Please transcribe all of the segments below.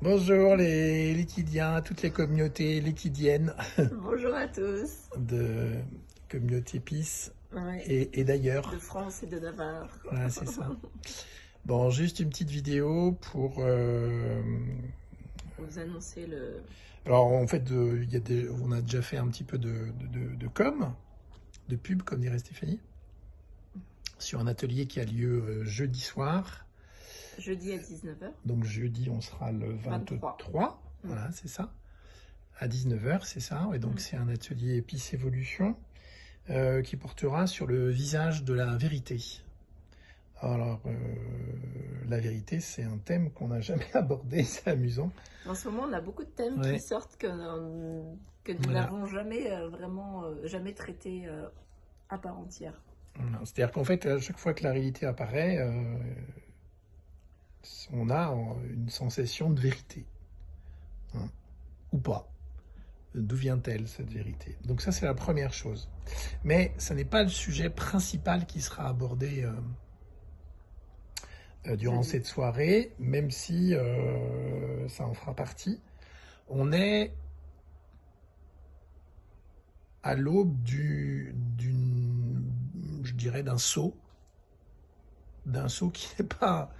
Bonjour les liquidiens, toutes les communautés liquidiennes Bonjour à tous. de communauté PIS Ouais, et d'ailleurs. de France et de Navarre. Voilà, c'est ça. Bon, juste une petite vidéo pour... Vous annoncez le... alors en fait, on a déjà fait un petit peu de com, de pub, comme dirait Stéphanie, sur un atelier qui a lieu jeudi soir. Jeudi à 19h. Donc jeudi, on sera le 23. 23, Mm. voilà, c'est ça. À 19h, c'est ça. Et donc c'est un atelier PIS Évolution. Qui portera sur le visage de la vérité. Alors, la vérité, c'est un thème qu'on n'a jamais abordé, c'est amusant. En ce moment, on a beaucoup de thèmes qui Ouais, sortent que nous voilà. n'avons jamais vraiment jamais traités à part entière. Voilà. C'est-à-dire qu'en fait, à chaque fois que la réalité apparaît, on a une sensation de vérité. Hein, ou pas. D'où vient-elle, cette vérité? Donc ça, c'est la première chose. Mais ce n'est pas le sujet principal qui sera abordé durant Jeudi. cette soirée, même si ça en fera partie. On est à l'aube je dirais, d'un saut qui n'est pas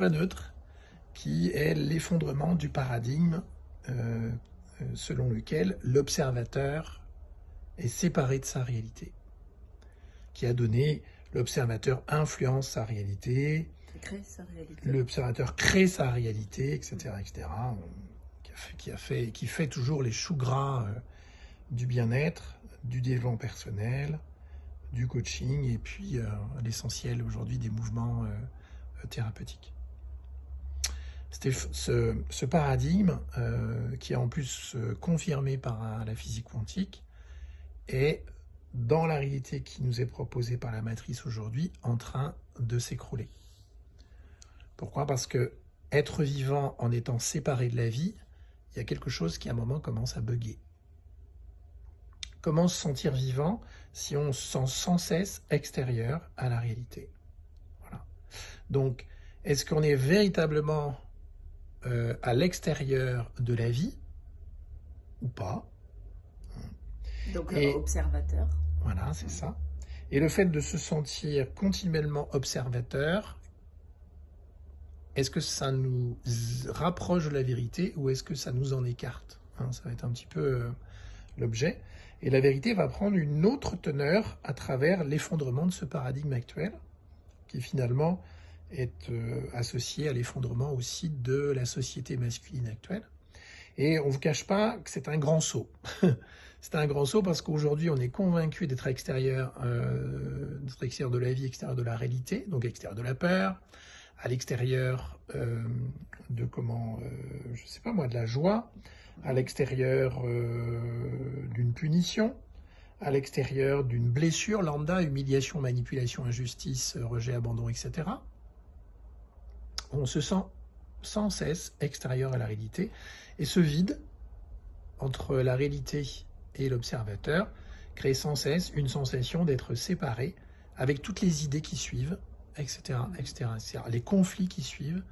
neutre, qui est l'effondrement du paradigme euh, selon lequel l'observateur est séparé de sa réalité, qui a donné l'observateur influence sa réalité, Qui crée sa réalité. l'observateur crée sa réalité, etc., etc., qui fait toujours les choux gras du bien-être, du développement personnel, du coaching et puis l'essentiel aujourd'hui des mouvements thérapeutiques. Ce paradigme, qui est en plus confirmé par la physique quantique, est, dans la réalité qui nous est proposée par la matrice aujourd'hui, en train de s'écrouler. Pourquoi? Parce que être vivant en étant séparé de la vie, il y a quelque chose qui à un moment commence à bugger. Comment se sentir vivant si on se sent sans cesse extérieur à la réalité? Voilà. Donc, est-ce qu'on est véritablement à l'extérieur de la vie ou pas? Donc Et observateur. voilà, c'est ça. Et le fait de se sentir continuellement observateur, est-ce que ça nous rapproche de la vérité ou est-ce que ça nous en écarte? Ça va être un petit peu l'objet. Et la vérité va prendre une autre teneur à travers l'effondrement de ce paradigme actuel, qui finalement est associé à l'effondrement aussi de la société masculine actuelle. Et on ne vous cache pas que c'est un grand saut. C'est un grand saut parce qu'aujourd'hui, on est convaincu d'être extérieur de la vie, extérieur de la réalité, donc extérieur de la peur, à l'extérieur je sais pas moi, de la joie, à l'extérieur d'une punition, à l'extérieur d'une blessure lambda, humiliation, manipulation, injustice, rejet, abandon, etc. On se sent sans cesse extérieur à la réalité. Et ce vide entre la réalité et l'observateur crée sans cesse une sensation d'être séparé avec toutes les idées qui suivent, etc., etc., etc., les conflits qui suivent,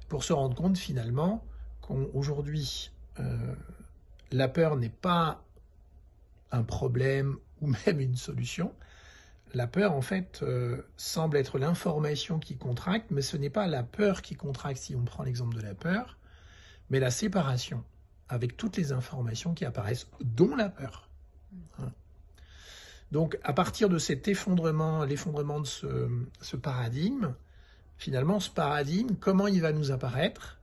pour se rendre compte finalement qu'aujourd'hui, la peur n'est pas un problème ou même une solution. La peur, en fait, semble être l'information qui contracte, mais ce n'est pas la peur qui contracte, si on prend l'exemple de la peur, mais la séparation avec toutes les informations qui apparaissent, dont la peur. Donc, à partir de cet effondrement, l'effondrement de ce paradigme, finalement, ce paradigme, comment il va nous apparaître?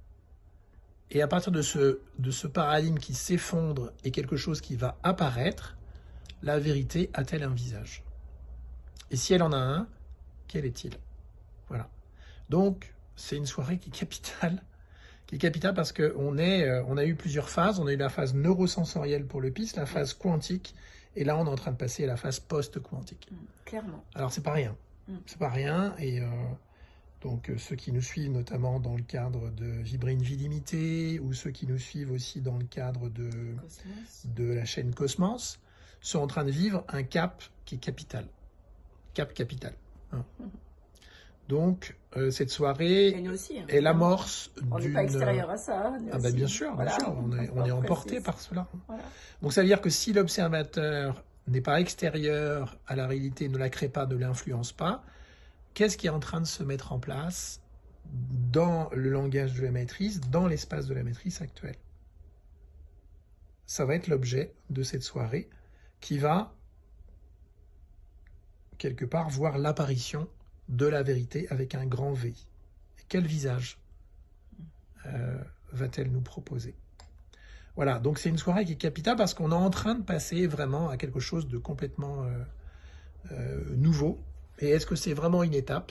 Et à partir de ce paradigme qui s'effondre et quelque chose qui va apparaître, la vérité a-t-elle un visage? Et si elle en a un, quel est-il? Voilà. Donc, c'est une soirée qui est capitale parce qu'on a eu plusieurs phases. On a eu la phase neurosensorielle pour le PIS, la phase quantique, et là, on est en train de passer à la phase post-quantique. Clairement. Alors, c'est pas rien. C'est pas rien, et donc ceux qui nous suivent notamment dans le cadre de Vibrer une vie limitée, ou ceux qui nous suivent aussi dans le cadre de la chaîne Cosmos, sont en train de vivre un cap qui est capital. Cap capital. Donc, cette soirée Et nous aussi. Hein, est l'amorce on n'est d'une... pas extérieur à ça. Hein, Ah bah bien sûr, voilà, on est emporté par cela. Voilà. Donc ça veut dire que si l'observateur n'est pas extérieur à la réalité, ne la crée pas, ne l'influence pas, qu'est-ce qui est en train de se mettre en place dans le langage de la maîtrise, dans l'espace de la maîtrise actuelle? Ça va être l'objet de cette soirée qui va, quelque part, voir l'apparition de la vérité avec un grand V. Et quel visage va-t-elle nous proposer? Voilà, donc c'est une soirée qui est capitale parce qu'on est en train de passer vraiment à quelque chose de complètement nouveau. Et est-ce que c'est vraiment une étape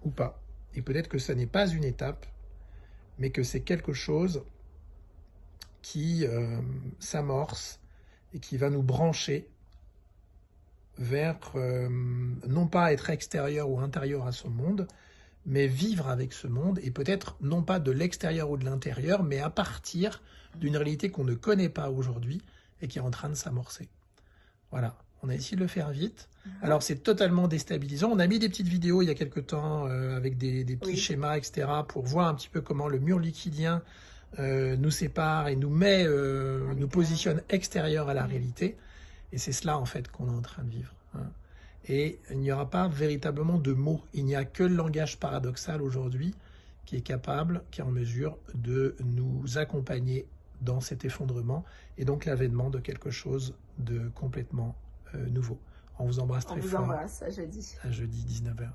ou pas? Et peut-être que ça n'est pas une étape, mais que c'est quelque chose qui s'amorce et qui va nous brancher vers non pas être extérieur ou intérieur à ce monde, mais vivre avec ce monde, et peut-être non pas de l'extérieur ou de l'intérieur, mais à partir d'une réalité qu'on ne connaît pas aujourd'hui et qui est en train de s'amorcer. Voilà, on a essayé de le faire vite. Alors c'est totalement déstabilisant. On a mis des petites vidéos il y a quelque temps avec des petits schémas, etc., pour voir un petit peu comment le mur liquidien nous sépare et nous met, nous positionne extérieur à la réalité. Et c'est cela en fait qu'on est en train de vivre. Hein. Et il n'y aura pas véritablement de mots. Il n'y a que le langage paradoxal aujourd'hui qui est capable, qui est en mesure de nous accompagner dans cet effondrement et donc l'avènement de quelque chose de complètement nouveau. On vous embrasse très fort. On vous embrasse, à jeudi. À jeudi 19h.